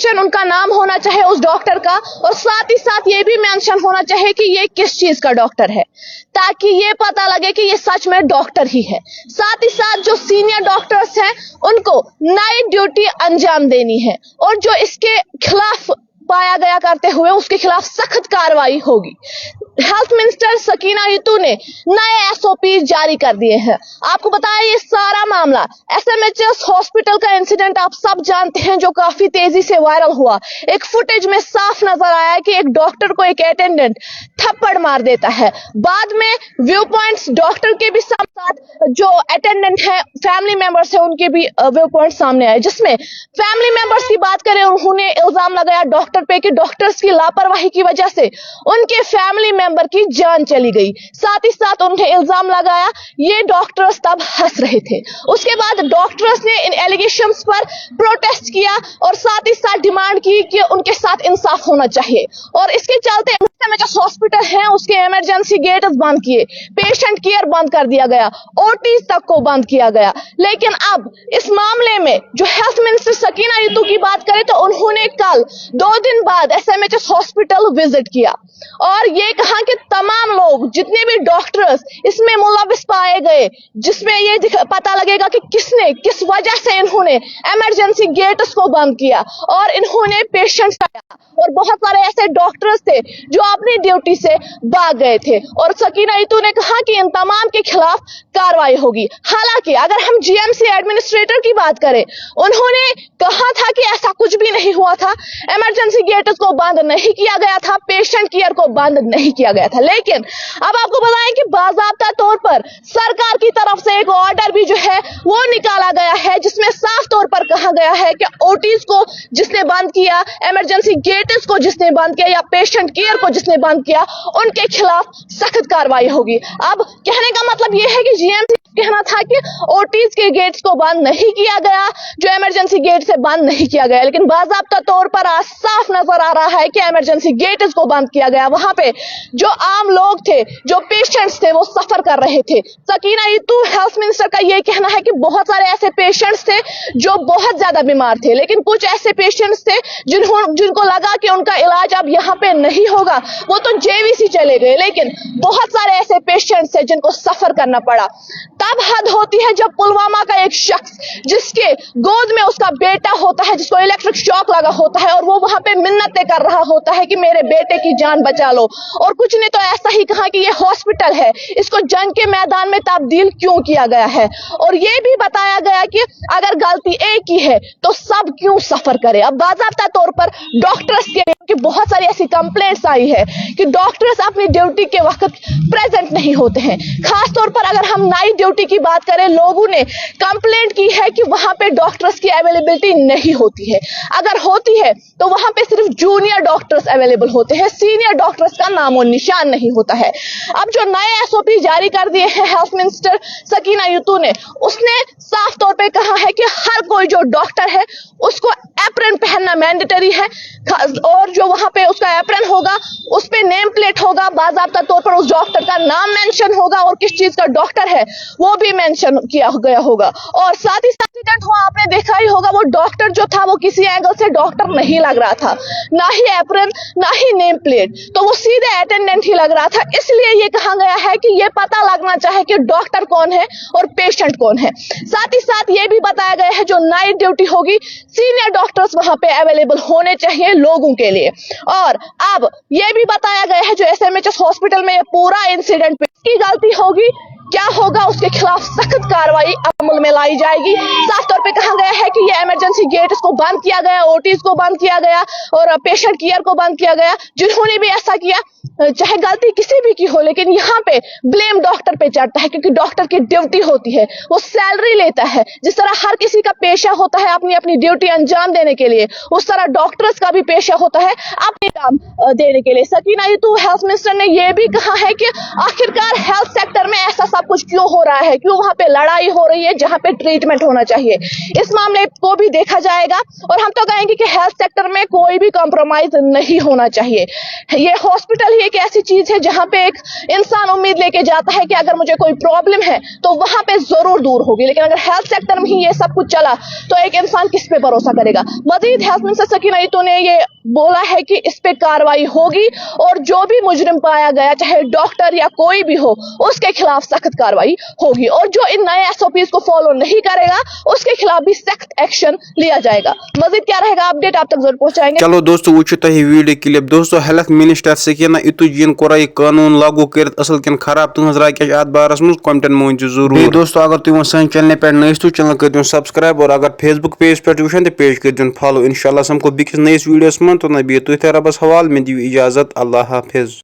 Mention उनका नाम होना चाहिए उस डॉक्टर का, और साथ ही साथ ये भी मेंशन होना चाहिए कि ये किस चीज का डॉक्टर है, ताकि ये पता लगे कि ये सच में डॉक्टर ही है। साथ ही साथ जो सीनियर डॉक्टर्स हैं उनको नाइट ड्यूटी अंजाम देनी है, और जो इसके खिलाफ पाया गया करते हुए उसके खिलाफ सख्त कार्रवाई होगी। हेल्थ मिनिस्टर सकीना यतू ने नए एसओपी जारी कर दिए हैं। आपको बताया ये सारा मामला एसएमएचएस हॉस्पिटल का इंसिडेंट आप सब जानते हैं, जो काफी तेजी से वायरल हुआ। एक फुटेज में साफ नजर आया कि एक डॉक्टर को एक अटेंडेंट थप्पड़ मार देता है। बाद में व्यू पॉइंट्स डॉक्टर के भी साथ जो अटेंडेंट है फैमिली मेंबर्स है उनके भी व्यू पॉइंट सामने आए, जिसमें फैमिली मेंबर्स की बात करें उन्होंने इल्जाम लगाया डॉक्टर पे कि डॉक्टर्स की लापरवाही की वजह से उनके फैमिली मेंबर की जान चली गई। साथ ही साथ उन्हें इल्जाम लगाया, ये डॉक्टर्स तब हंस रहे थे। उसके बाद डॉक्टर्स ने इन एलिगेशंस पर प्रोटेस्ट किया और साथ ही साथ डिमांड की कि उनके साथ इंसाफ होना चाहिए, और इसके चलते जो हॉस्पिटल है उसके इमरजेंसी गेट बंद किए, पेशेंट केयर बंद कर दिया गया, ओटीज तक को बंद किया गया। लेकिन अब इस मामले में जो हेल्थ मिनिस्टर सकीना यतू की बात करें तो उन्होंने कल 2 दिन बाद एसएमएचएस हॉस्पिटल विजिट किया और ये कहा कि तमाम लोग जितने भी डॉक्टर्स इसमें मुलविस पाए गए, जिसमें ये पता लगेगा कि किसने किस वजह से इन्होंने इमरजेंसी गेट्स को बंद किया और इन्होंने पेशेंट्स आया, और बहुत सारे ऐसे डॉक्टर्स थे जो अपनी ड्यूटी से भाग गए थे। और सकीना यतू ने कहा कि इन तमाम के खिलाफ कार्रवाई होगी। हालांकि अगर हम जीएमसी एडमिनिस्ट्रेटर की बात करें, उन्होंने कहा था कि ऐसा कुछ भी नहीं हुआ था, इमरजेंसी गेट्स को बंद नहीं किया गया था, पेशेंट केयर को बंद नहीं किया गया था। लेकिन अब आपको बताएं कि बाज़ाब्ता तौर पर सरकार की तरफ से एक ऑर्डर भी जो है वो निकाला गया है, जिसमें साफ तौर पर कहा गया है कि ओटीज को जिसने बंद किया, इमरजेंसी गेट्स को जिसने बंद किया या पेशेंट केयर को जिसने बंद किया, उनके खिलाफ सख्त कार्रवाई होगी। अब कहने का मतलब यह है कि जीएमसी कहना था कि ओटीज के गेट्स को बंद नहीं किया गया, जो इमरजेंसी गेट से बंद नहीं किया गया, लेकिन बाज़ाब्ता तौर पर आज साफ नजर आ रहा है कि इमरजेंसी गेट्स को बंद किया गया। वहां पे जो आम लोग थे, जो पेशेंट्स थे, वो सफर कर रहे थे। सकीना यतू हेल्थ मिनिस्टर का यह कहना है कि बहुत सारे ऐसे पेशेंट्स थे जो बहुत ज्यादा बीमार थे, लेकिन कुछ ऐसे पेशेंट्स थे जिनको लगा कि उनका इलाज अब यहाँ पे नहीं होगा, वो तो जेवीसी चले गए। लेकिन बहुत सारे ऐसे पेशेंट्स थे जिनको सफर करना पड़ा। तब हद होती है जब पुलवामा का एक शख्स जिसके गोद में उसका बेटा होता है, जिसको इलेक्ट्रिक शॉक लगा होता है, और वो वहां पे मिन्नतें कर रहा होता है कि मेरे बेटे की जान बचा लो, और कुछ ने तो ऐसा ही कहा कि ये हॉस्पिटल है, इसको जंग के मैदान में तब्दील क्यों किया गया है। और ये भी बताया गया कि अगर गलती एक की है तो सब क्यों सफर करे। अब बाज़ाब्ता तौर पर डॉक्टर्स के बहुत सारी ऐसी कंप्लेंट्स आई है कि डॉक्टर्स अपनी ड्यूटी के वक्त प्रेजेंट नहीं होते हैं। खास तौर पर अगर हम नाइट ड्यूटी की बात करें, लोगों ने कंप्लेंट की है कि वहां पे डॉक्टर्स की अवेलेबिलिटी नहीं होती है, अगर होती है तो वहां पे सिर्फ जूनियर डॉक्टर्स अवेलेबल होते हैं, सीनियर डॉक्टर्स का नामो निशान नहीं होता है। अब जो नए एसओपी जारी कर दिए हैं हेल्थ मिनिस्टर सकीना यतू ने, उसने साफ तौर पे कहा है कि हर कोई जो डॉक्टर है उसको एप्रन पहनना मैंडेटरी है, और जो वहां पे उसका एप्रन होगा उस पे नेम प्लेट होगा, बाज़ाब्ता तौर पर उस डॉक्टर का नाम मेंशन होगा और किस चीज का डॉक्टर है वो भी मेंशन किया गया होगा। और साथ ही साथ एक्सीडेंट हुआ, आपने देखा ही होगा, वो डॉक्टर जो था वो किसी एंगल से डॉक्टर नहीं लग रहा था, ना ही एप्रन ना ही नेम प्लेट, तो वो सीधे अटेंडेंट ही लग रहा था। इसलिए ये कहा गया है कि ये पता लगना चाहिए कि डॉक्टर कौन है और पेशेंट कौन है। साथ ही साथ ये भी बताया गया है जो नाइट ड्यूटी होगी, सीनियर डॉक्टर्स वहां पे अवेलेबल होने चाहिए लोगों के लिए। और अब ये भी बताया गया है जो एसएमएचएस हॉस्पिटल में ये पूरा इंसिडेंट की गलती होगी, क्या होगा उसके खिलाफ सख्त कार्रवाई अमल में लाई जाएगी। साफ तौर पे कहा गया है कि ये इमरजेंसी गेट्स को बंद किया गया, ओटीज को बंद किया गया और पेशेंट केयर को बंद किया गया। जिन्होंने भी ऐसा किया, चाहे गलती किसी भी की हो, लेकिन यहाँ पे ब्लेम डॉक्टर पे चढ़ता है, क्योंकि डॉक्टर की ड्यूटी होती है, वो सैलरी लेता है। जिस तरह हर किसी का पेशा होता है अपनी अपनी ड्यूटी अंजाम देने के लिए, उस तरह डॉक्टर्स का भी पेशा होता है अपने काम देने के लिए। सकीना यतू हेल्थ मिनिस्टर ने यह भी कहा है कि आखिरकार हेल्थ सेक्टर में ऐसा सब कुछ क्यों हो रहा है, क्यों वहां पे लड़ाई हो रही है जहां पे ट्रीटमेंट होना चाहिए। इस मामले को भी देखा जाएगा और हम तो कहेंगे कि हेल्थ सेक्टर में कोई भी कॉम्प्रोमाइज नहीं होना चाहिए। ये हॉस्पिटल ही एक ऐसी चीज है जहां पे एक इंसान उम्मीद लेके जाता है कि अगर मुझे कोई प्रॉब्लम है तो वहां पे जरूर दूर होगी, लेकिन अगर हेल्थ सेक्टर में ही ये सब कुछ चला तो एक इंसान किस पे भरोसा करेगा। मजीद हेल्थ मिनिस्टर सकीना इतू ने ये बोला है कि इस पे कार्रवाई होगी और जो भी मुजरिम पाया गया, चाहे डॉक्टर या कोई भी हो, उसके खिलाफ सख्त कार्रवाई होगी और जो इन नए एसओपीज को फॉलो नहीं करेगा उसके खिलाफ भी सख्त एक्शन लिया जाएगा। मजीद क्या रहेगा अपडेट आप तक जरूर पहुंचाएंगे। चलो दोस्तों वो वीडियो क्लिप। दोस्तों हेल्थ मिनिस्टर सकीना इतू जीन कोरा यह कानून लागू कर असल किन खराब तुम राय क्या बारस मज कमेंटन मन जरूर। दोस्तों अगर तुम सान चैनल पे नई तो चैनल कर सब्सक्राइब और अगर फेसबुक पेज पे वुचान तो पेज कर फॉलो। इंशाल्लाह समको बिकिस नईस वीडियोस मन तो नबी तुथ रबस हवाल में दियो इजाजत। अल्लाह हाफिज।